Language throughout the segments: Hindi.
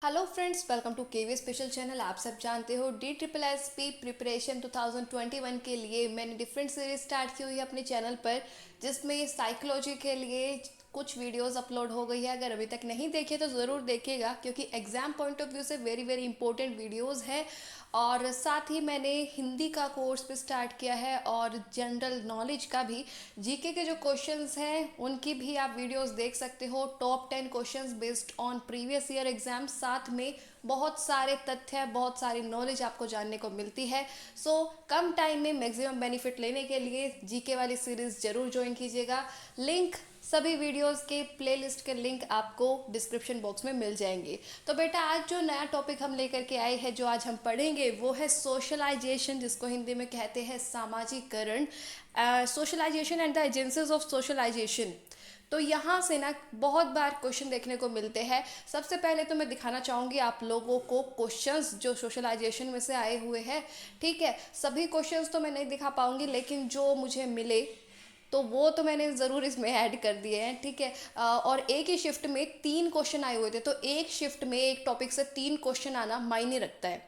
Hello friends, welcome to KV special channel. आप सब जानते हो D triple S P preparation 2021 के लिए मैंने डिफरेंट सीरीज स्टार्ट की हुई है अपने चैनल पर, जिसमें साइकोलॉजी के लिए कुछ वीडियोस अपलोड हो गई है। अगर अभी तक नहीं देखे तो ज़रूर देखिएगा, क्योंकि एग्ज़ाम पॉइंट ऑफ व्यू से वेरी वेरी इंपॉर्टेंट वीडियोस है। और साथ ही मैंने हिंदी का कोर्स भी स्टार्ट किया है और जनरल नॉलेज का भी। जीके के जो क्वेश्चंस हैं उनकी भी आप वीडियोस देख सकते हो। Top 10 questions based on previous year exam, साथ में बहुत सारे तथ्य, बहुत सारी नॉलेज आपको जानने को मिलती है। सो कम टाइम में मैक्सिमम बेनिफिट लेने के लिए जीके वाली सीरीज जरूर ज्वाइन कीजिएगा। लिंक सभी वीडियोस के प्लेलिस्ट के लिंक आपको डिस्क्रिप्शन बॉक्स में मिल जाएंगे। तो बेटा, आज जो नया टॉपिक हम लेकर के आए हैं, जो आज हम पढ़ेंगे, वो है सोशलाइजेशन, जिसको हिंदी में कहते हैं सामाजिकरण। Socialisation and the agencies of socialisation. तो यहाँ से ना बहुत बार क्वेश्चन देखने को मिलते हैं। सबसे पहले तो मैं दिखाना चाहूँगी आप लोगों को क्वेश्चंस जो सोशलाइजेशन में से आए हुए हैं। ठीक है, सभी क्वेश्चंस तो मैं नहीं दिखा पाऊँगी, लेकिन जो मुझे मिले तो वो तो मैंने ज़रूर इसमें ऐड कर दिए हैं। ठीक है, और एक ही शिफ्ट में 3 क्वेश्चन आए हुए थे, तो एक शिफ्ट में एक टॉपिक से 3 क्वेश्चन आना मायने रखता है।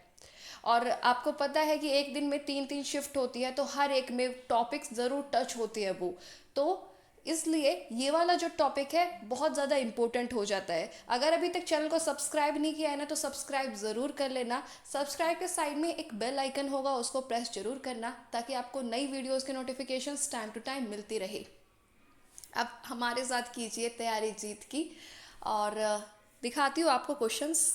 और आपको पता है कि एक दिन में 3 3 शिफ्ट होती है, तो हर एक में टॉपिक्स ज़रूर टच होती है वो। तो इसलिए ये वाला जो टॉपिक है बहुत ज़्यादा इंपॉर्टेंट हो जाता है। अगर अभी तक चैनल को सब्सक्राइब नहीं किया है ना, तो सब्सक्राइब ज़रूर कर लेना। सब्सक्राइब के साइड में एक बेल आइकन होगा, उसको प्रेस जरूर करना, ताकि आपको नई वीडियोस के नोटिफिकेशंस टाइम टू टाइम मिलती रहे। अब हमारे साथ कीजिए तैयारी जीत की। और दिखाती हूँ आपको क्वेश्चंस।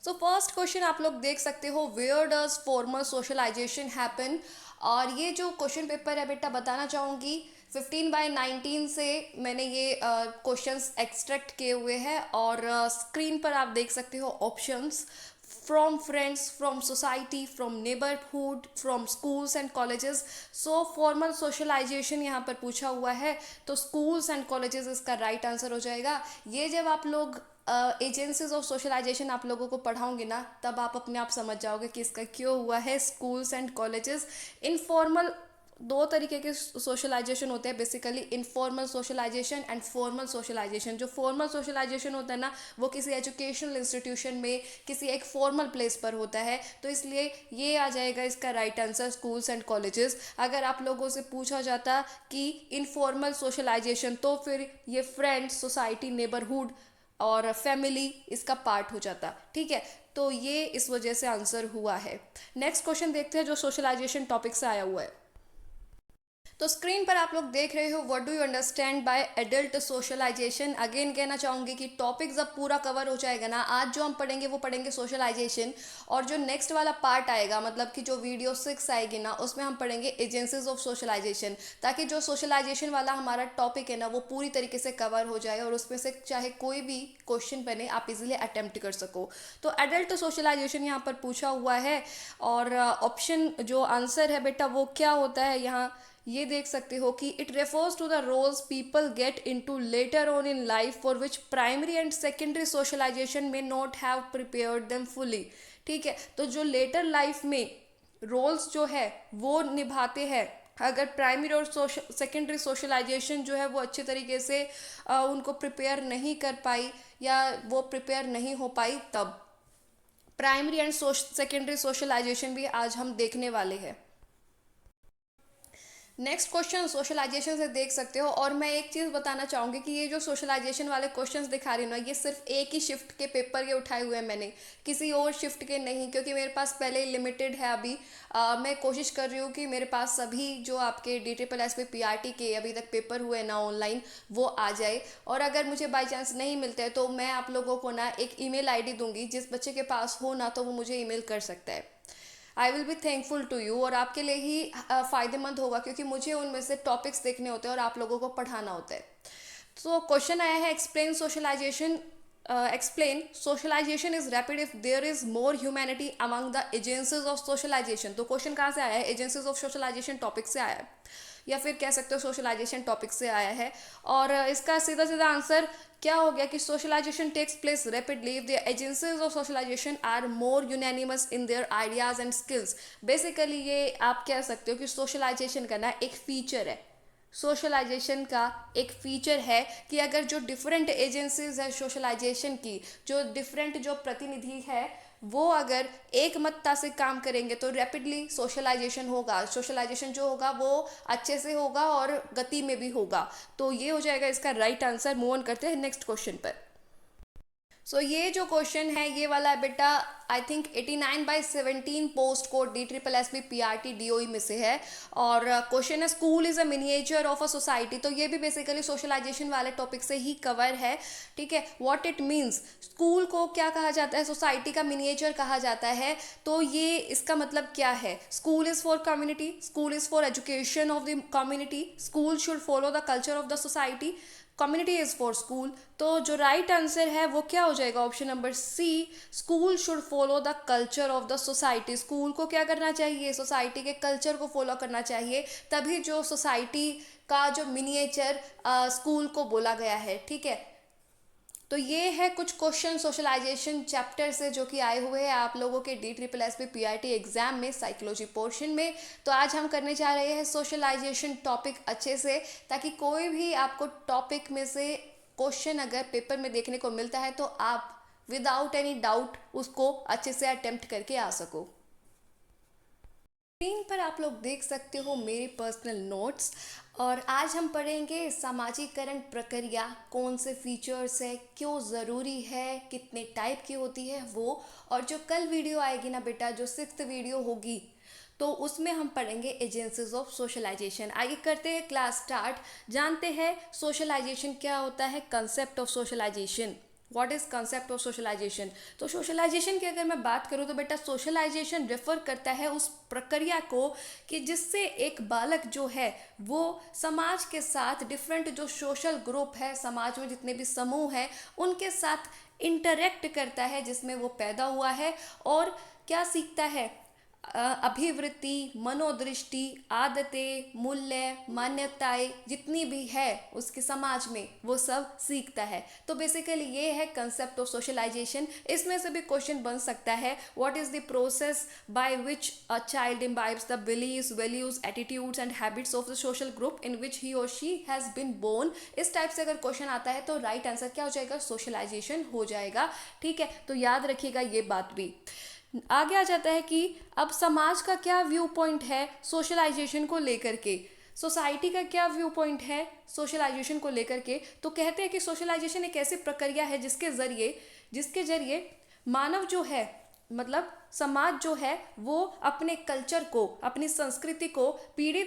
सो फर्स्ट क्वेश्चन आप लोग देख सकते हो, where does formal socialisation happen. और ये जो क्वेश्चन पेपर है बेटा, बताना चाहूँगी 15/19 से मैंने ये क्वेश्चंस एक्सट्रैक्ट किए हुए हैं। और स्क्रीन पर आप देख सकते हो options: from friends, from society, from neighbourhood, from schools and colleges. So formal socialisation यहाँ पर पूछा हुआ है, तो स्कूल्स एंड कॉलेजेस इसका राइट आंसर हो जाएगा। ये जब आप लोग एजेंसीज ऑफ सोशलाइजेशन आप लोगों को पढ़ाओगे ना, तब आप अपने आप समझ जाओगे कि इसका क्यों हुआ है स्कूल्स एंड कॉलेजेस। इनफॉर्मल दो तरीके के सोशलाइजेशन होते हैं basically, informal socialisation and formal socialisation. जो फॉर्मल सोशलाइजेशन होता है ना, वो किसी एजुकेशनल इंस्टीट्यूशन में, किसी एक फॉर्मल प्लेस पर होता है, तो इसलिए ये आ जाएगा इसका right answer, schools and colleges. अगर आप लोगों से पूछा जाता कि इनफॉर्मल सोशलाइजेशन, तो फिर ये फ्रेंड्स, सोसाइटी, नेबरहुड और फैमिली इसका पार्ट हो जाता। ठीक है, तो ये इस वजह से आंसर हुआ है। नेक्स्ट क्वेश्चन देखते हैं, जो सोशलाइजेशन टॉपिक से आया हुआ है। तो स्क्रीन पर आप लोग देख रहे हो, what do you understand by adult socialisation. Again कहना चाहूँगी कि टॉपिक जब पूरा कवर हो जाएगा ना, आज जो हम पढ़ेंगे वो पढ़ेंगे सोशलाइजेशन, और जो नेक्स्ट वाला पार्ट आएगा, मतलब कि जो वीडियो 6 आएगी ना, उसमें हम पढ़ेंगे एजेंसीज ऑफ सोशलाइजेशन, ताकि जो सोशलाइजेशन वाला हमारा टॉपिक है ना, वो पूरी तरीके से कवर हो जाए और उसमें से चाहे कोई भी क्वेश्चन बने, आप इजीली अटेम्प्ट कर सको। तो एडल्ट सोशलाइजेशन यहाँ पर पूछा हुआ है, और ऑप्शन जो आंसर है बेटा वो क्या होता है, यहाँ ये देख सकते हो कि it refers to the roles people get into later on in life for which primary and secondary socialisation में not have prepared them fully. ठीक है, तो जो लेटर लाइफ में रोल्स जो है वो निभाते हैं, अगर प्राइमरी और सेकेंडरी सोशलाइजेशन जो है वो अच्छे तरीके से उनको प्रिपेयर नहीं कर पाई, या वो प्रिपेयर नहीं हो पाई, तब प्राइमरी एंड सेकेंडरी सोशलाइजेशन भी आज हम देखने वाले हैं। नेक्स्ट क्वेश्चन सोशलाइजेशन से देख सकते हो। और मैं एक चीज़ बताना चाहूँगी कि ये जो सोशलाइजेशन वाले क्वेश्चंस दिखा रही हूँ ना, ये सिर्फ एक ही शिफ्ट के पेपर के उठाए हुए हैं मैंने, किसी और शिफ्ट के नहीं, क्योंकि मेरे पास पहले ही लिमिटेड है अभी। मैं कोशिश कर रही हूँ कि मेरे पास सभी जो आपके DSSS पे PRT के अभी तक पेपर हुए ना ऑनलाइन, वो आ जाए। और अगर मुझे बाई चांस नहीं मिलते हैं, तो मैं आप लोगों को ना एक email ID दूंगी, जिस बच्चे के पास हो ना, तो वो मुझे ईमेल कर सकता है। I will be thankful to you, और आपके लिए ही फ़ायदेमंद होगा, क्योंकि मुझे उनमें से टॉपिक्स देखने होते हैं और आप लोगों को पढ़ाना होता है। तो क्वेश्चन आया है, explain socialisation. Explain socialisation is rapid if there is more humanity among the agencies of socialisation. तो क्वेश्चन कहाँ से आया है? एजेंसीज ऑफ सोशलाइजेशन टॉपिक से आया है, या फिर कह सकते हो सोशलाइजेशन टॉपिक से आया है। और इसका सीधा सीधा आंसर क्या हो गया कि socialisation takes place rapidly if the agencies of socialisation are more unanimous in their ideas and skills. Basically ये आप कह सकते हो कि सोशलाइजेशन का ना एक फीचर है, सोशलाइजेशन का एक फीचर है कि अगर जो डिफरेंट एजेंसीज है सोशलाइजेशन की, जो डिफरेंट जो प्रतिनिधि है, वो अगर एक मत्ता से काम करेंगे तो रैपिडली सोशलाइजेशन होगा। सोशलाइजेशन जो होगा वो अच्छे से होगा और गति में भी होगा। तो ये हो जाएगा इसका राइट आंसर। मूव ऑन करते हैं नेक्स्ट क्वेश्चन पर। ये जो क्वेश्चन है ये वाला है बेटा, I think 89/17 post code DSSB PRT DOE में से है। और क्वेश्चन है school is a miniature of a society. तो ये भी बेसिकली सोशलाइजेशन वाले टॉपिक से ही कवर है। ठीक है, व्हाट इट मीन्स, स्कूल को क्या कहा जाता है, सोसाइटी का मिनिएचर कहा जाता है। तो ये इसका मतलब क्या है, school is for community, school is for education of the community, school should follow the culture of the society, community is for school. तो जो राइट आंसर है वो क्या हो जाएगा, option number C, school should follow the culture of the society. School को क्या करना चाहिए, सोसाइटी के कल्चर को फॉलो करना चाहिए, तभी जो सोसाइटी का जो मिनिएचर स्कूल को बोला गया है। ठीक है, तो ये है कुछ क्वेश्चन सोशलाइजेशन चैप्टर से जो कि आए हुए हैं आप लोगों के DSSB PRT एग्जाम में साइकोलॉजी पोर्शन में। तो आज हम करने जा रहे हैं सोशलाइजेशन टॉपिक अच्छे से, ताकि कोई भी आपको टॉपिक में से क्वेश्चन अगर पेपर में देखने को मिलता है तो आप विदाउट एनी डाउट उसको अच्छे से अटेम्प्ट करके आ सको। स्क्रीन पर आप लोग देख सकते हो मेरे पर्सनल नोट्स, और आज हम पढ़ेंगे सामाजिकरण प्रक्रिया, कौन से फीचर्स है, क्यों ज़रूरी है, कितने टाइप की होती है वो। और जो कल वीडियो आएगी ना बेटा, जो 6th वीडियो होगी, तो उसमें हम पढ़ेंगे एजेंसीज ऑफ सोशलाइजेशन। आगे करते हैं क्लास स्टार्ट। जानते हैं सोशलाइजेशन क्या होता है, concept of socialisation. What is concept of socialisation. तो सोशलाइजेशन की अगर मैं बात करूँ तो बेटा सोशलाइजेशन रेफर करता है उस प्रक्रिया को कि जिससे एक बालक जो है वो समाज के साथ, डिफरेंट जो सोशल ग्रुप है समाज में, जितने भी समूह हैं उनके साथ इंटरेक्ट करता है, जिसमें वो पैदा हुआ है, और क्या सीखता है, अभिवृत्ति, मनोदृष्टि, आदतें, मूल्य, मान्यताएं जितनी भी है उसके समाज में, वो सब सीखता है। तो बेसिकली ये है कंसेप्ट ऑफ सोशलाइजेशन। इसमें से भी क्वेश्चन बन सकता है, what is the process by which a child imbibes the beliefs, values, attitudes and habits of the social group in which he or she has been born. इस टाइप से अगर क्वेश्चन आता है तो राइट आंसर क्या हो जाएगा, सोशलाइजेशन हो जाएगा। ठीक है, तो याद रखिएगा ये बात भी। आगे आ जाता है कि अब समाज का क्या व्यू पॉइंट है सोशलाइजेशन को लेकर के, सोसाइटी का क्या व्यू पॉइंट है सोशलाइजेशन को लेकर के। तो कहते हैं कि सोशलाइजेशन एक ऐसी प्रक्रिया है जिसके जरिए मानव जो है, मतलब समाज जो है, वो अपने कल्चर को, अपनी संस्कृति को पीढ़ी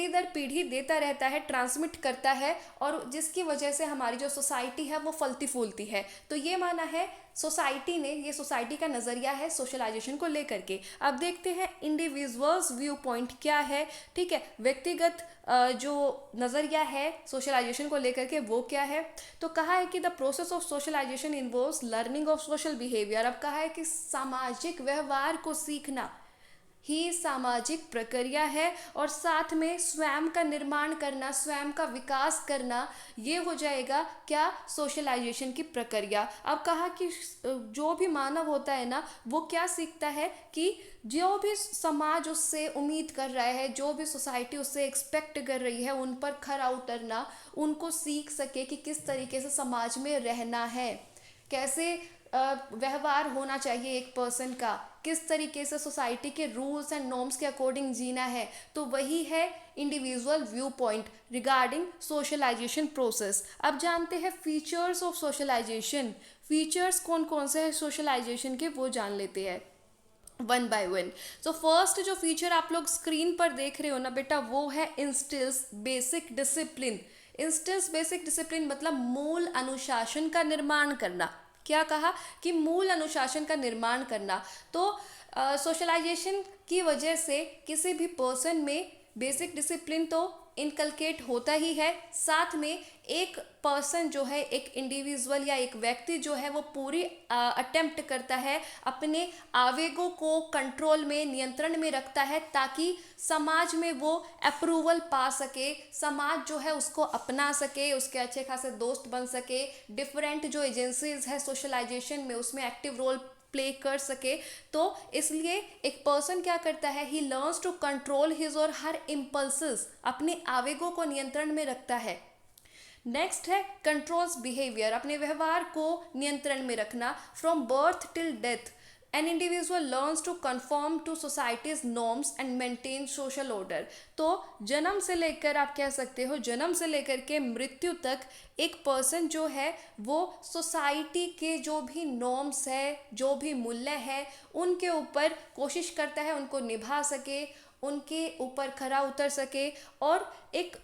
दर पीढ़ी देता रहता है, ट्रांसमिट करता है, और जिसकी वजह से हमारी जो सोसाइटी है वो फलती फूलती है। तो ये माना है सोसाइटी ने, ये सोसाइटी का नज़रिया है सोशलाइजेशन को लेकर के। अब देखते हैं इंडिविजुअल्स व्यू पॉइंट क्या है। ठीक है, व्यक्तिगत जो नज़रिया है सोशलाइजेशन को लेकर के वो क्या है। तो कहा है कि the process of socialisation involves learning of social behaviour. अब कहा है कि सामाजिक व्यवहार को सीखना ही सामाजिक प्रक्रिया है, और साथ में स्वयं का निर्माण करना, स्वयं का विकास करना, ये हो जाएगा क्या, सोशलाइजेशन की प्रक्रिया। अब कहा कि जो भी मानव होता है ना, वो क्या सीखता है कि जो भी समाज उससे उम्मीद कर रहा है, जो भी सोसाइटी उससे एक्सपेक्ट कर रही है, उन पर खरा उतरना, उनको सीख सके कि किस तरीके से समाज में रहना है, कैसे व्यवहार होना चाहिए एक पर्सन का, किस तरीके से सोसाइटी के रूल्स एंड नॉर्म्स के अकॉर्डिंग जीना है। तो वही है individual view point regarding socialisation process. अब जानते हैं फीचर्स ऑफ सोशलाइजेशन। फीचर्स कौन कौन से हैं सोशलाइजेशन के, वो जान लेते हैं वन बाय वन। तो फर्स्ट जो फीचर आप लोग स्क्रीन पर देख रहे हो ना बेटा, वो है instils basic discipline. Instils basic discipline मतलब मूल अनुशासन का निर्माण करना। क्या कहा कि मूल अनुशासन का निर्माण करना। तो सोशलाइजेशन की वजह से किसी भी पर्सन में बेसिक डिसिप्लिन तो इनकलकेट होता ही है, साथ में एक पर्सन जो है, एक इंडिविजुअल या एक व्यक्ति जो है, वो पूरी अटेम्प्ट करता है, अपने आवेगों को कंट्रोल में, नियंत्रण में रखता है, ताकि समाज में वो अप्रूवल पा सके, समाज जो है उसको अपना सके, उसके अच्छे खासे दोस्त बन सके, डिफरेंट जो एजेंसीज है सोशलाइजेशन में उसमें एक्टिव रोल प्ले कर सके। तो इसलिए एक पर्सन क्या करता है, he learns to control his or her impulses, अपने आवेगों को नियंत्रण में रखता है। नेक्स्ट है कंट्रोल्स बिहेवियर, अपने व्यवहार को नियंत्रण में रखना। From birth till death an individual learns to conform to society's norms and maintain social order. तो जन्म से लेकर, आप कह सकते हो जन्म से लेकर के मृत्यु तक एक पर्सन जो है वो सोसाइटी के जो भी नॉर्म्स है, जो भी मूल्य है, उनके ऊपर कोशिश करता है उनको निभा सके, उनके ऊपर खरा उतर सके और एक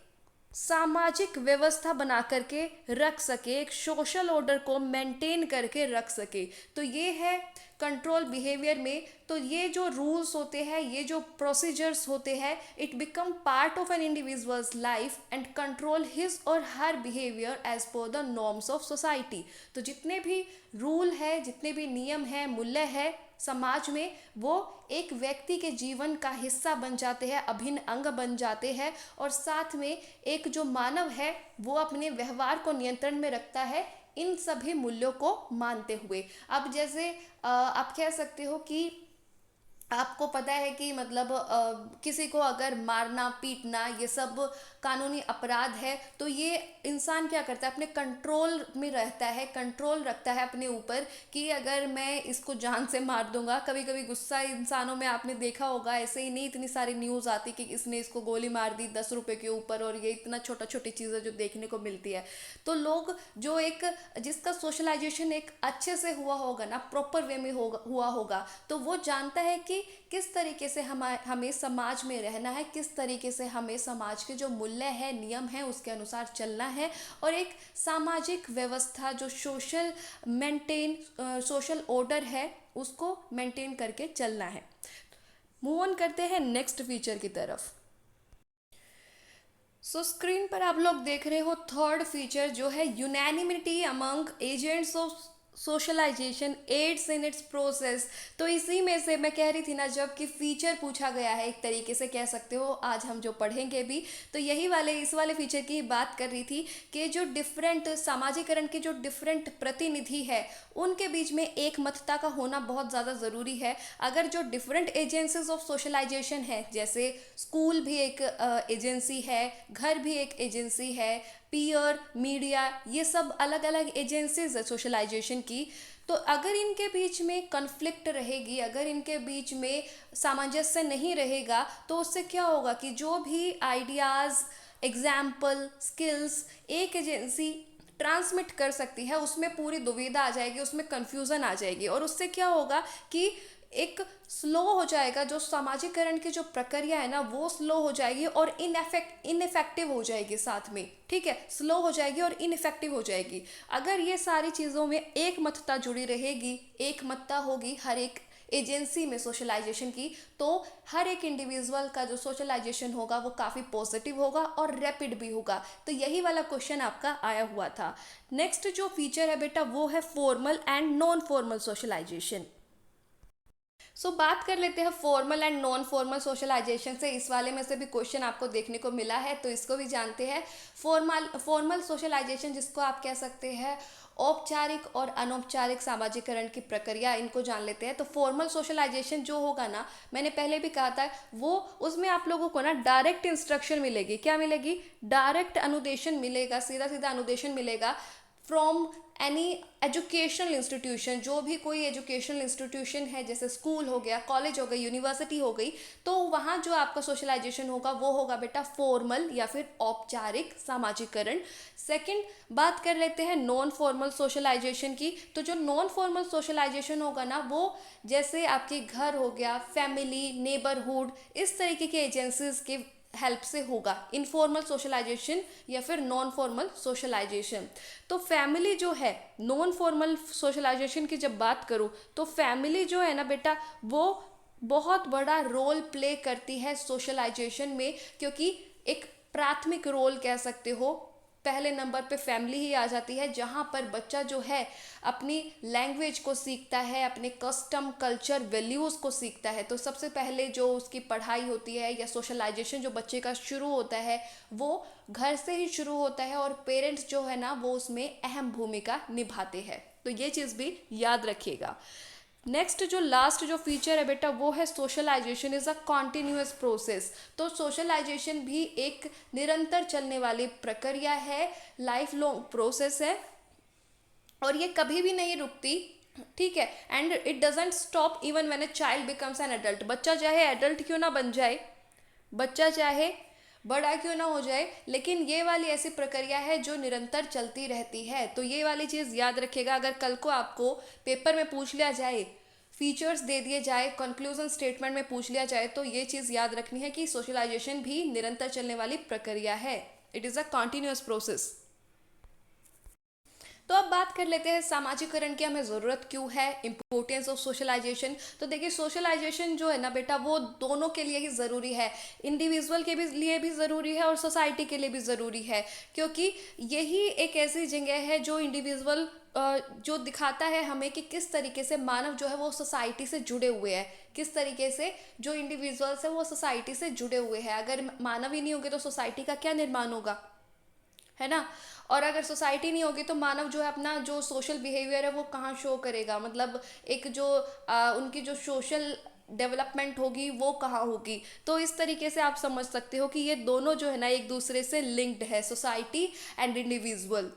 सामाजिक व्यवस्था बना करके रख सके, एक सोशल ऑर्डर को मेंटेन करके रख सके। तो ये है कंट्रोल बिहेवियर में। तो ये जो रूल्स होते हैं, ये जो प्रोसीजर्स होते हैं, it become part of an individual's life and control his or her behaviour as per the norms of society. तो जितने भी रूल है, जितने भी नियम है, मूल्य है समाज में, वो एक व्यक्ति के जीवन का हिस्सा बन जाते हैं, अभिन्न अंग बन जाते हैं। और साथ में एक जो मानव है वो अपने व्यवहार को नियंत्रण में रखता है इन सभी मूल्यों को मानते हुए। अब जैसे आप कह सकते हो कि आपको पता है कि मतलब किसी को अगर मारना पीटना ये सब कानूनी अपराध है, तो ये इंसान क्या करता है, अपने कंट्रोल में रहता है, कंट्रोल रखता है अपने ऊपर कि अगर मैं इसको जान से मार दूंगा। कभी कभी गुस्सा इंसानों में आपने देखा होगा, ऐसे ही नहीं इतनी सारी न्यूज़ आती कि इसने इसको गोली मार दी 10 रुपए के ऊपर, और ये इतना छोटा छोटी चीज़ें जो देखने को मिलती है। तो लोग जो एक जिसका सोशलाइजेशन एक अच्छे से हुआ होगा ना, प्रॉपर वे में हुआ होगा, तो वो जानता है कि किस तरीके से हमें समाज में रहना है, किस तरीके से हमें समाज के जो मूल्य है, नियम है, उसके अनुसार चलना है और एक सामाजिक व्यवस्था जो सोशल ऑर्डर है उसको मेंटेन करके चलना है। मूव ऑन करते हैं नेक्स्ट फीचर की तरफ। स्क्रीन पर आप लोग देख रहे हो थर्ड फीचर जो है unanimity among agents of socialisation aids in its process. तो इसी में से मैं कह रही थी ना, जब कि फीचर पूछा गया है, एक तरीके से कह सकते हो आज हम जो पढ़ेंगे भी, तो इस वाले फीचर की बात कर रही थी कि जो डिफरेंट सामाजिकरण के जो डिफरेंट प्रतिनिधि है उनके बीच में एक मतता का होना बहुत ज़्यादा ज़रूरी है। अगर जो डिफरेंट एजेंसीज ऑफ सोशलाइजेशन है, जैसे स्कूल भी एक एजेंसी है, घर भी एक एजेंसी है, पीयर, मीडिया, ये सब अलग अलग एजेंसीज है सोशलाइजेशन की। तो अगर इनके बीच में कन्फ्लिक्ट रहेगी, अगर इनके बीच में सामंजस्य नहीं रहेगा, तो उससे क्या होगा कि जो भी आइडियाज़, एग्जाम्पल, स्किल्स एक एजेंसी ट्रांसमिट कर सकती है, उसमें पूरी दुविधा आ जाएगी, उसमें कन्फ्यूज़न आ जाएगी। और उससे क्या होगा कि एक स्लो हो जाएगा, जो सामाजिकरण की जो प्रक्रिया है ना वो स्लो हो जाएगी और इनइफेक्टिव हो जाएगी साथ में। ठीक है, स्लो हो जाएगी और इनइफेक्टिव हो जाएगी। अगर ये सारी चीज़ों में एक मतता जुड़ी रहेगी, एक मतता होगी हर एक एजेंसी में सोशलाइजेशन की, तो हर एक इंडिविजुअल का जो सोशलाइजेशन होगा वो काफ़ी पॉजिटिव होगा और रैपिड भी होगा। तो यही वाला क्वेश्चन आपका आया हुआ था। नेक्स्ट जो फीचर है बेटा वो है formal and non formal socialisation. बात कर लेते हैं formal and non formal socialisation से। इस वाले में से भी क्वेश्चन आपको देखने को मिला है, तो इसको भी जानते हैं। फॉर्मल सोशलाइजेशन जिसको आप कह सकते हैं औपचारिक और अनौपचारिक सामाजिकरण की प्रक्रिया, इनको जान लेते हैं। तो फॉर्मल सोशलाइजेशन जो होगा ना, मैंने पहले भी कहा था, वो उसमें आप लोगों को ना डायरेक्ट इंस्ट्रक्शन मिलेगी। क्या मिलेगी? डायरेक्ट अनुदेशन मिलेगा, सीधा सीधा अनुदेशन मिलेगा फ्रॉम एनी एजुकेशनल इंस्टीट्यूशन। जो भी कोई एजुकेशनल इंस्टीट्यूशन है, जैसे स्कूल हो गया, कॉलेज हो गई, यूनिवर्सिटी हो गई, तो वहाँ जो आपका सोशलाइजेशन होगा वो होगा बेटा फॉर्मल या फिर औपचारिक सामाजिकरण। सेकंड बात कर लेते हैं नॉन फॉर्मल सोशलाइजेशन की। तो जो नॉन फॉर्मल सोशलाइजेशन होगा ना, वो जैसे आपके घर हो गया, फैमिली, नेबरहुड, इस तरीके के एजेंसीज के हेल्प से होगा इनफॉर्मल सोशलाइजेशन या फिर नॉन फॉर्मल सोशलाइजेशन। तो फैमिली जो है, नॉन फॉर्मल सोशलाइजेशन की जब बात करूँ तो फैमिली जो है ना बेटा, वो बहुत बड़ा रोल प्ले करती है सोशलाइजेशन में, क्योंकि एक प्राथमिक रोल कह सकते हो, पहले नंबर पे फैमिली ही आ जाती है, जहाँ पर बच्चा जो है अपनी लैंग्वेज को सीखता है, अपने कस्टम, कल्चर, वैल्यूज़ को सीखता है। तो सबसे पहले जो उसकी पढ़ाई होती है या सोशलाइजेशन जो बच्चे का शुरू होता है वो घर से ही शुरू होता है, और पेरेंट्स जो है ना वो उसमें अहम भूमिका निभाते हैं। तो ये चीज़ भी याद रखिएगा। नेक्स्ट जो लास्ट जो फीचर है बेटा वो है socialisation is a continuous process. तो सोशलाइजेशन भी एक निरंतर चलने वाली प्रक्रिया है, लाइफ लॉन्ग प्रोसेस है और ये कभी भी नहीं रुकती, ठीक है। And it doesn't stop even when a child becomes an adult. बच्चा चाहे एडल्ट क्यों ना बन जाए, बच्चा चाहे बड़ा क्यों ना हो जाए, लेकिन ये वाली ऐसी प्रक्रिया है जो निरंतर चलती रहती है। तो ये वाली चीज़ याद रखिएगा, अगर कल को आपको पेपर में पूछ लिया जाए, फीचर्स दे दिए जाए, कंक्लूजन स्टेटमेंट में पूछ लिया जाए, तो ये चीज़ याद रखनी है कि सोशलाइजेशन भी निरंतर चलने वाली प्रक्रिया है। It is a continuous process. तो अब बात कर लेते हैं सामाजिकरण की हमें ज़रूरत क्यों है, इम्पोर्टेंस ऑफ सोशलाइजेशन। तो देखिए सोशलाइजेशन जो है ना बेटा वो दोनों के लिए ही ज़रूरी है, इंडिविजुअल के भी लिए भी ज़रूरी है और सोसाइटी के लिए भी ज़रूरी है, क्योंकि यही एक ऐसी जगह है जो इंडिविजुअल जो दिखाता है हमें कि किस तरीके से मानव जो है वो सोसाइटी से जुड़े हुए हैं, किस तरीके से जो इंडिविजुअल्स है वो सोसाइटी से जुड़े हुए हैं। अगर मानव ही नहीं होंगे तो सोसाइटी का क्या निर्माण होगा, है ना। और अगर सोसाइटी नहीं होगी तो मानव जो है अपना जो सोशल बिहेवियर है वो कहाँ शो करेगा, मतलब एक जो उनकी जो सोशल डेवलपमेंट होगी वो कहाँ होगी। तो इस तरीके से आप समझ सकते हो कि ये दोनों जो है ना एक दूसरे से लिंक्ड है, सोसाइटी एंड इंडिविजुअल।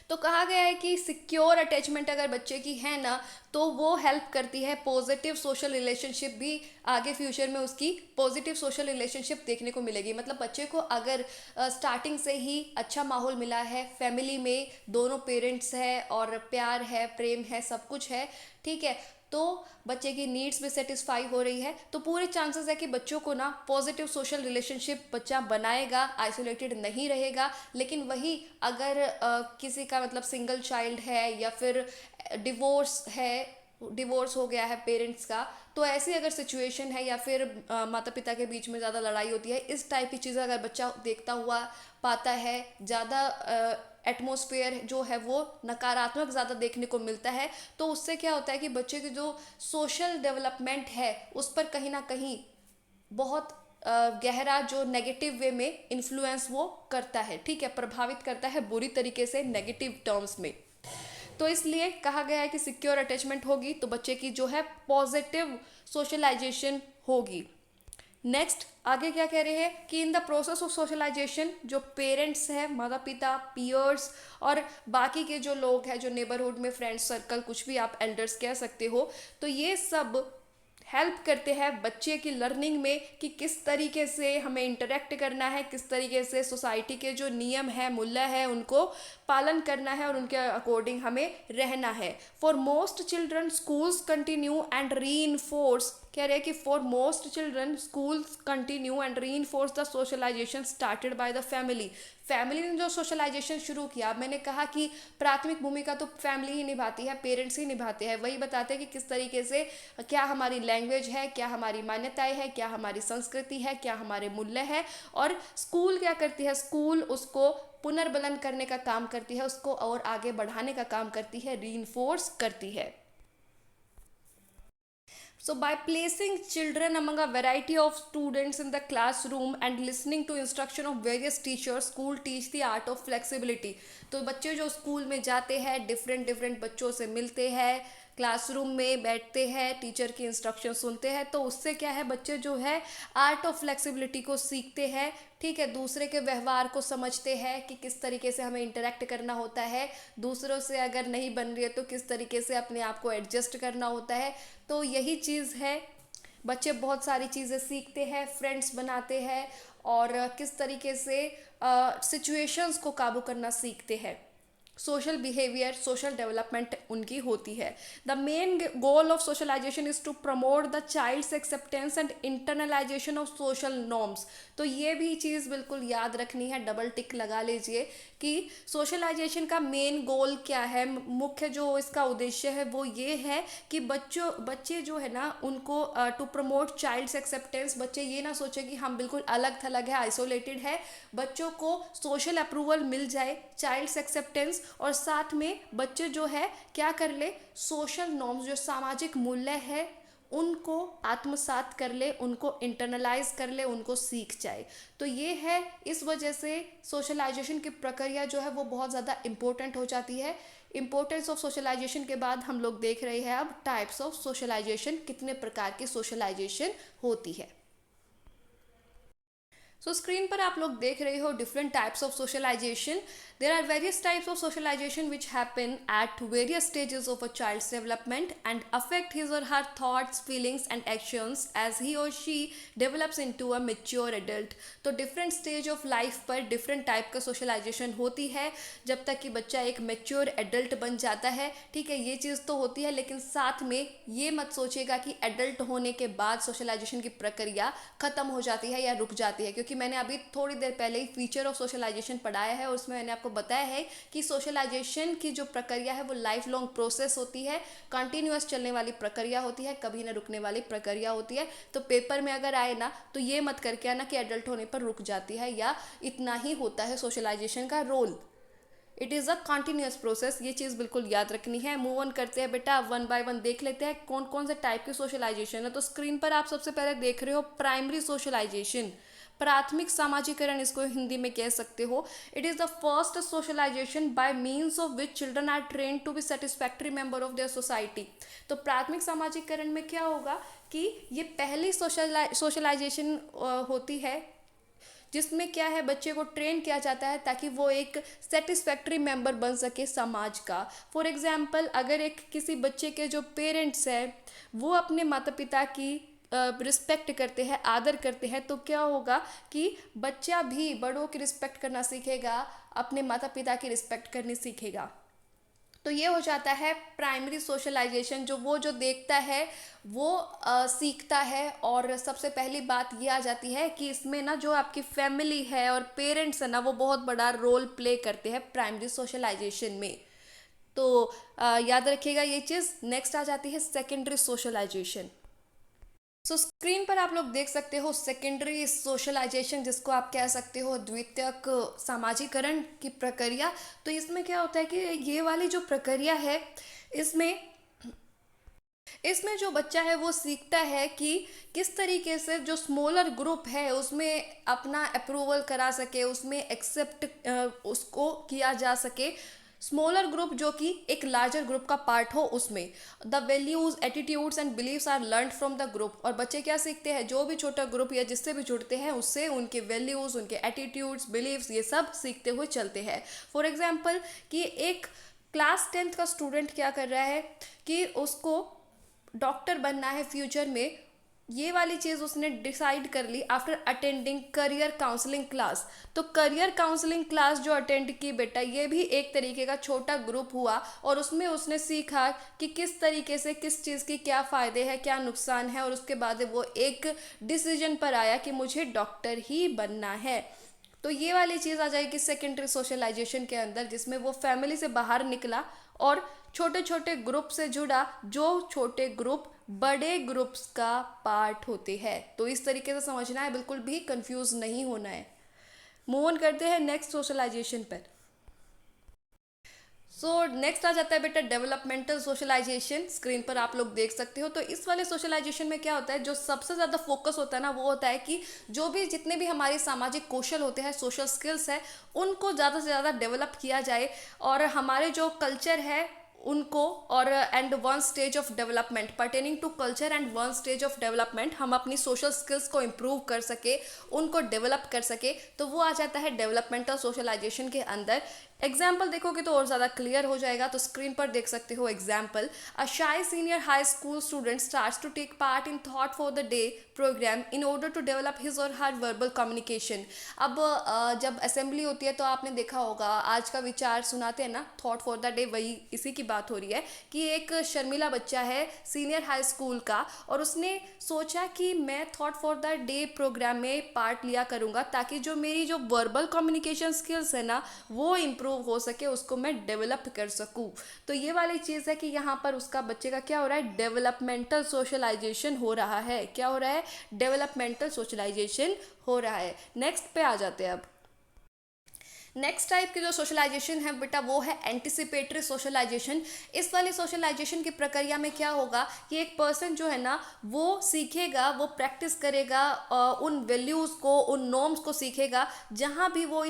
तो कहा गया है कि सिक्योर अटैचमेंट अगर बच्चे की है ना तो वो हेल्प करती है पॉजिटिव सोशल रिलेशनशिप भी, आगे फ्यूचर में उसकी पॉजिटिव सोशल रिलेशनशिप देखने को मिलेगी। मतलब बच्चे को अगर स्टार्टिंग से ही अच्छा माहौल मिला है, फैमिली में दोनों पेरेंट्स है और प्यार है, प्रेम है, सब कुछ है, ठीक है, तो बच्चे की नीड्स भी सेटिस्फाई हो रही है, तो पूरे चांसेस है कि बच्चों को ना पॉजिटिव सोशल रिलेशनशिप बच्चा बनाएगा, आइसोलेटेड नहीं रहेगा। लेकिन वही अगर किसी का मतलब सिंगल चाइल्ड है या फिर डिवोर्स है, डिवोर्स हो गया है पेरेंट्स का, तो ऐसी अगर सिचुएशन है या फिर माता पिता के बीच में ज़्यादा लड़ाई होती है, इस टाइप की चीज़ें अगर बच्चा देखता हुआ पाता है, ज़्यादा एटमॉस्फेयर जो है वो नकारात्मक ज़्यादा देखने को मिलता है, तो उससे क्या होता है कि बच्चे की जो सोशल डेवलपमेंट है उस पर कहीं ना कहीं बहुत गहरा जो नेगेटिव वे में इन्फ्लुएंस वो करता है, ठीक है, प्रभावित करता है बुरी तरीके से नेगेटिव टर्म्स में। तो इसलिए कहा गया है कि सिक्योर अटैचमेंट होगी तो बच्चे की जो है पॉजिटिव सोशलाइजेशन होगी। नेक्स्ट आगे क्या कह रहे हैं कि in the process of socialisation जो पेरेंट्स है, माता पिता, पीयर्स और बाकी के जो लोग हैं, जो नेबरहुड में फ्रेंड्स सर्कल, कुछ भी आप एल्डर्स कह सकते हो, तो ये सब हेल्प करते हैं बच्चे की लर्निंग में कि किस तरीके से हमें इंटरेक्ट करना है, किस तरीके से सोसाइटी के जो नियम है, मूल्य है, उनको पालन करना है और उनके अकॉर्डिंग हमें रहना है। For most children schools continue and reinforce, कह रहे हैं कि for most children schools continue and reinforce the socialisation started by the family. Family ने जो सोशलाइजेशन शुरू किया, मैंने कहा कि प्राथमिक भूमिका तो फैमिली ही निभाती है, पेरेंट्स ही निभाते हैं, वही बताते हैं कि किस तरीके से क्या हमारी लैंग्वेज है, क्या हमारी मान्यताएं है, क्या हमारी संस्कृति है, क्या हमारे मूल्य है। और स्कूल क्या करती है, स्कूल उसको पुनर्बलन करने का काम करती है, उसको और आगे बढ़ाने का काम करती है, रीइंफोर्स करती है। So, by placing children among a variety of students in the classroom and listening to instruction of various teachers, school teach the art of flexibility. तो बच्चे जो स्कूल में जाते हैं, डिफरेंट डिफरेंट बच्चों से मिलते हैं, क्लासरूम में बैठते हैं, टीचर की इंस्ट्रक्शन सुनते हैं, तो उससे क्या है, बच्चे जो है आर्ट ऑफ फ्लेक्सिबिलिटी को सीखते हैं, ठीक है, दूसरे के व्यवहार को समझते हैं कि किस तरीके से हमें इंटरेक्ट करना होता है, दूसरों से अगर नहीं बन रही है तो किस तरीके से अपने आप को एडजस्ट करना होता है। तो यही चीज़ है, बच्चे बहुत सारी चीज़ें सीखते हैं, फ्रेंड्स बनाते हैं और किस तरीके से सिचुएशंस को काबू करना सीखते हैं, सोशल बिहेवियर, सोशल डेवलपमेंट उनकी होती है। The main goal of socialisation is to promote the child's acceptance and internalisation of social norms. तो ये भी चीज़ बिल्कुल याद रखनी है, डबल टिक लगा लीजिए कि सोशलाइजेशन का मेन गोल क्या है, मुख्य जो इसका उद्देश्य है वो ये है कि बच्चे जो है ना उनको टू प्रमोट चाइल्ड्स एक्सेप्टेंस, बच्चे ये ना सोचे कि हम बिल्कुल अलग थलग है, आइसोलेटेड है, बच्चों को सोशल अप्रूवल मिल जाए, चाइल्ड्स एक्सेप्टेंस, और साथ में बच्चे जो है क्या कर ले, सोशल नॉर्म्स जो सामाजिक मूल्य है उनको आत्मसात कर ले, उनको इंटरनलाइज कर ले, उनको सीख जाए। तो ये है, इस वजह से सोशलाइजेशन की प्रक्रिया जो है वो बहुत ज़्यादा इम्पोर्टेंट हो जाती है इम्पोर्टेंस ऑफ सोशलाइजेशन के बाद हम लोग देख रहे हैं अब टाइप्स ऑफ सोशलाइजेशन, कितने प्रकार की सोशलाइजेशन होती है। सो स्क्रीन पर आप लोग देख रहे हो different types of socialisation. There are various types of socialisation which happen at various stages of a child's development and affect his or her thoughts, feelings and actions as he or she develops into a mature adult. तो डिफरेंट स्टेज ऑफ लाइफ पर डिफरेंट टाइप का सोशलाइजेशन होती है जब तक कि बच्चा एक मैच्योर एडल्ट बन जाता है। ठीक है, ये चीज़ तो होती है, लेकिन साथ में ये मत सोचिएगा कि एडल्ट होने के बाद सोशलाइजेशन की प्रक्रिया खत्म हो जाती है या रुक जाती है, क्योंकि मैंने अभी थोड़ी देर पहले ही फीचर ऑफ सोशलाइजेशन पढ़ाया है और उसमें मैंने आपको बताया है कि सोशलाइजेशन की जो प्रक्रिया है वो लाइफ लॉन्ग प्रोसेस होती है, कंटिन्यूअस चलने वाली प्रक्रिया होती है, कभी ना रुकने वाली प्रक्रिया होती है। तो पेपर में अगर आए ना तो ये मत करके आना कि एडल्ट होने पर रुक जाती है या इतना ही होता है सोशलाइजेशन का role. It is a continuous process, ये चीज़ बिल्कुल याद रखनी है। मूव ऑन करते हैं बेटा, वन बाय वन देख लेते हैं कौन कौन से टाइप की सोशलाइजेशन है। तो स्क्रीन पर आप सबसे पहले देख रहे हो प्राइमरी सोशलाइजेशन, प्राथमिक सामाजिकरण इसको हिंदी में कह सकते हो। It is the first socialisation by means of which children are train to be satisfactory member of their society. तो प्राथमिक सामाजिकरण में क्या होगा कि ये पहली सोशलाइजेशन होती है जिसमें क्या है, बच्चे को ट्रेन किया जाता है ताकि वो एक सेटिस्फैक्ट्री मेंबर बन सके समाज का। फॉर एग्जांपल, अगर एक किसी बच्चे के जो पेरेंट्स हैं वो अपने माता पिता की रिस्पेक्ट करते हैं, आदर करते हैं, तो क्या होगा कि बच्चा भी बड़ों की रिस्पेक्ट करना सीखेगा, अपने माता पिता की रिस्पेक्ट करनी सीखेगा। तो ये हो जाता है प्राइमरी सोशलाइजेशन, जो देखता है वो सीखता है। और सबसे पहली बात ये आ जाती है कि इसमें ना जो आपकी फैमिली है और पेरेंट्स है ना वो बहुत बड़ा रोल प्ले करते हैं प्राइमरी सोशलाइजेशन में। तो याद रखिएगा ये चीज़। नेक्स्ट आ जाती है सेकेंडरी सोशलाइजेशन। सो स्क्रीन पर आप लोग देख सकते हो सेकेंडरी सोशलाइजेशन, जिसको आप कह सकते हो द्वितीयक सामाजिकरण की प्रक्रिया। तो इसमें क्या होता है कि ये वाली जो प्रक्रिया है इसमें इसमें जो बच्चा है वो सीखता है कि किस तरीके से जो स्मॉलर ग्रुप है उसमें अपना अप्रूवल करा सके, उसमें एक्सेप्ट उसको किया जा सके। स्मॉलर ग्रुप जो कि एक लार्जर ग्रुप का पार्ट हो, उसमें the values, attitudes and beliefs are learn from the group. और बच्चे क्या सीखते हैं, जो भी छोटा ग्रुप या जिससे भी जुड़ते हैं उससे उनके वैल्यूज, उनके एटीट्यूड्स, बिलीव्स ये सब सीखते हुए चलते हैं। फॉर एग्जाम्पल कि एक क्लास 10th का स्टूडेंट क्या कर रहा है कि उसको डॉक्टर बनना है फ्यूचर में, ये वाली चीज़ उसने डिसाइड कर ली after attending career counselling class. तो करियर काउंसलिंग क्लास जो अटेंड की बेटा, ये भी एक तरीके का छोटा ग्रुप हुआ और उसमें उसने सीखा कि किस तरीके से किस चीज़ की क्या फ़ायदे हैं, क्या नुकसान है, और उसके बाद वो एक डिसीजन पर आया कि मुझे डॉक्टर ही बनना है। तो ये वाली चीज़ आ जाएगी सेकेंडरी सोशलाइजेशन के अंदर, जिसमें वो फैमिली से बाहर निकला और छोटे छोटे ग्रुप से जुड़ा, जो छोटे ग्रुप बड़े ग्रुप्स का पार्ट होते हैं। तो इस तरीके से समझना है, बिल्कुल भी कंफ्यूज नहीं होना है। मूव ऑन करते हैं नेक्स्ट सोशलाइजेशन पर। सो नेक्स्ट आ जाता है बेटा डेवलपमेंटल सोशलाइजेशन। स्क्रीन पर आप लोग देख सकते हो। तो इस वाले सोशलाइजेशन में क्या होता है, जो सबसे ज़्यादा फोकस होता है ना वो होता है कि जो भी जितने भी हमारे सामाजिक कौशल होते हैं, सोशल स्किल्स है, उनको ज़्यादा से ज़्यादा डेवलप किया जाए। और हमारे जो कल्चर है उनको, और and one stage of development pertaining to culture and one stage of development, हम अपनी सोशल स्किल्स को इम्प्रूव कर सके, उनको डेवलप कर सके, तो वो आ जाता है डेवलपमेंटल सोशलाइजेशन के अंदर। एग्जाम्पल देखोगे तो और ज़्यादा क्लियर हो जाएगा। तो स्क्रीन पर देख सकते हो example, a shy senior high school student starts to take part in thought for the day program in order to develop his or her verbal communication. अब जब असेंबली होती है तो आपने देखा होगा, आज का विचार सुनाते हैं ना, थॉट फॉर द डे, वही इसी की बात हो रही है कि एक शर्मिला बच्चा है सीनियर हाई स्कूल का, और उसने सोचा कि मैं thought for the day program में पार्ट लिया करूँगा ताकि जो मेरी जो वर्बल कम्युनिकेशन स्किल्स है ना वो इम्प्रूव हो सके, उसको मैं डेवलप कर सकूं। तो ये वाली चीज़ है कि यहाँ पर उसका बच्चे का क्या हो रहा है, डेवलपमेंटल सोशलाइजेशन हो रहा है। क्या हो रहा है, डेवलपमेंटल सोशलाइजेशन हो रहा है। नेक्स्ट पे आ जाते हैं अब। नेक्स्ट टाइप की जो सोशलाइजेशन है बेटा वो है एंटिसिपेटरी सोशलाइजेशन। इस वाली सोशलाइजेशन की प्रक्रिया में क्या होगा कि एक पर्सन जो है ना वो सीखेगा, वो प्रैक्टिस करेगा उन वैल्यूज़ को, उन नॉर्म्स को सीखेगा जहाँ भी वो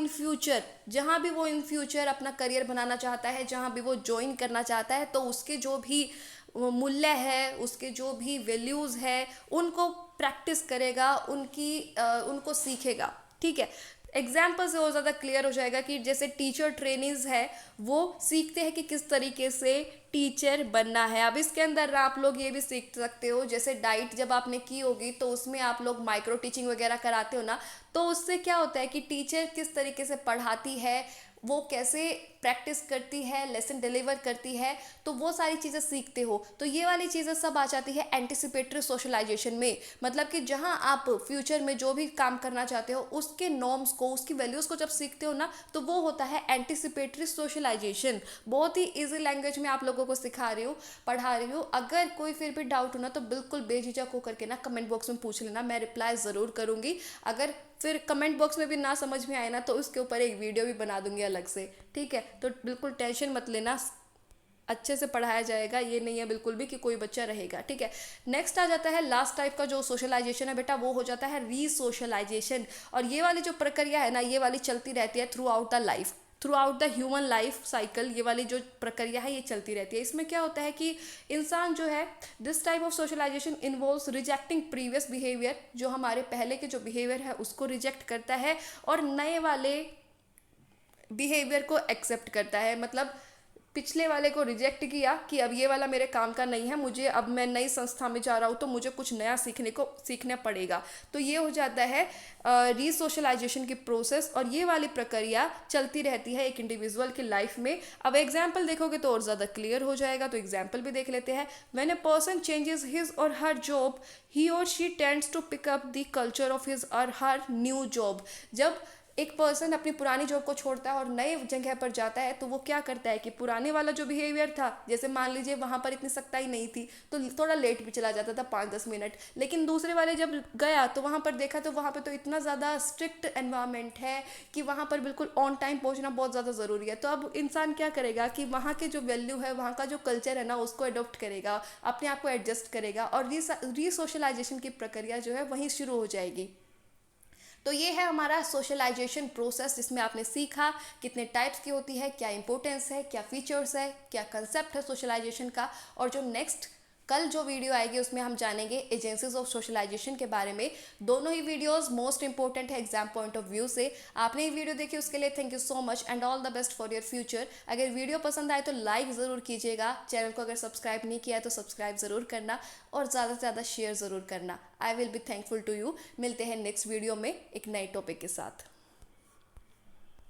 इन फ्यूचर अपना करियर बनाना चाहता है, जहाँ भी वो ज्वाइन करना चाहता है, तो उसके जो भी मूल्य है, उसके जो भी वैल्यूज़ है, उनको प्रैक्टिस करेगा, उनको सीखेगा। ठीक है, एग्जाम्पल से और ज़्यादा क्लियर हो जाएगा कि जैसे टीचर ट्रेनिंग्स है, वो सीखते हैं कि किस तरीके से टीचर बनना है। अब इसके अंदर आप लोग ये भी सीख सकते हो, जैसे डाइट जब आपने की होगी तो उसमें आप लोग माइक्रो टीचिंग वगैरह कराते हो ना, तो उससे क्या होता है कि टीचर किस तरीके से पढ़ाती है, वो कैसे प्रैक्टिस करती है, लेसन डिलीवर करती है, तो वो सारी चीज़ें सीखते हो। तो ये वाली चीज़ें सब आ जाती है एंटिसिपेटरी सोशलाइजेशन में। मतलब कि जहाँ आप फ्यूचर में जो भी काम करना चाहते हो उसके नॉर्म्स को, उसकी वैल्यूज़ को जब सीखते हो ना, तो वो होता है एंटिसिपेटरी सोशलाइजेशन। बहुत ही ईजी लैंग्वेज में आप लोगों को सिखा रही हूँ, पढ़ा रही हूँ। अगर कोई फिर भी डाउट हो ना तो बिल्कुल बेझिझक होकर के ना कमेंट बॉक्स में पूछ लेना, मैं रिप्लाई ज़रूर करूँगी। अगर फिर कमेंट बॉक्स में भी ना समझ में आए ना तो उसके ऊपर एक वीडियो भी बना दूंगी अलग से। ठीक है, तो बिल्कुल टेंशन मत लेना, अच्छे से पढ़ाया जाएगा, ये नहीं है बिल्कुल भी कि कोई बच्चा रहेगा। ठीक है, नेक्स्ट आ जाता है लास्ट टाइप का जो सोशलाइजेशन है बेटा, वो हो जाता है रीसोशलाइजेशन। और ये वाली जो प्रक्रिया है ना, ये वाली चलती रहती है through out the life, through out the human life cycle. ये वाली जो प्रक्रिया है ये चलती रहती है। इसमें क्या होता है कि इंसान जो है, this type of socialisation involves rejecting previous behaviour, जो हमारे पहले के जो बिहेवियर है उसको रिजेक्ट करता है और नए वाले बिहेवियर को एक्सेप्ट करता है। मतलब पिछले वाले को रिजेक्ट किया कि अब ये वाला मेरे काम का नहीं है, मुझे अब मैं नई संस्था में जा रहा हूँ तो मुझे कुछ नया सीखना पड़ेगा। तो ये हो जाता है रीसोशलाइजेशन की प्रोसेस, और ये वाली प्रक्रिया चलती रहती है एक इंडिविजुअल की लाइफ में। अब एग्जाम्पल देखोगे तो और ज़्यादा क्लियर हो जाएगा, तो एग्जाम्पल भी देख लेते हैं। When a person changes his or her job, he or she tends to pick up the culture of his or her new job. जब एक पर्सन अपनी पुरानी जॉब को छोड़ता है और नए जगह पर जाता है तो वो क्या करता है कि पुराने वाला जो बिहेवियर था, जैसे मान लीजिए वहाँ पर इतनी सख्ताई नहीं थी तो थोड़ा लेट भी चला जाता था 5-10 मिनट, लेकिन दूसरे वाले जब गया तो वहाँ पर देखा तो वहाँ पर तो इतना ज़्यादा स्ट्रिक्ट एनवायरनमेंट है कि वहाँ पर बिल्कुल ऑन टाइम पहुँचना बहुत ज़्यादा ज़रूरी है। तो अब इंसान क्या करेगा कि वहाँ के जो वैल्यू है, वहाँ का जो कल्चर है ना, उसको अडॉप्ट करेगा, अपने आप को एडजस्ट करेगा, और रीसोशलाइजेशन की प्रक्रिया जो है वहीं शुरू हो जाएगी। तो ये है हमारा सोशलाइजेशन प्रोसेस, जिसमें आपने सीखा कितने टाइप्स की होती है, क्या इंपॉर्टेंस है, क्या फीचर्स है, क्या कंसेप्ट है सोशलाइजेशन का। और जो नेक्स्ट कल जो वीडियो आएगी उसमें हम जानेंगे एजेंसीज ऑफ सोशलाइजेशन के बारे में। दोनों ही वीडियोस मोस्ट इंपॉर्टेंट है एग्जाम पॉइंट ऑफ व्यू से। आपने ये वीडियो देखी उसके लिए thank you so much and all the best for your future. अगर वीडियो पसंद आए तो लाइक ज़रूर कीजिएगा, चैनल को अगर सब्सक्राइब नहीं किया है तो सब्सक्राइब ज़रूर करना और ज़्यादा से ज़्यादा शेयर ज़रूर करना। I will be thankful to you. मिलते हैं नेक्स्ट वीडियो में एक नए टॉपिक के साथ।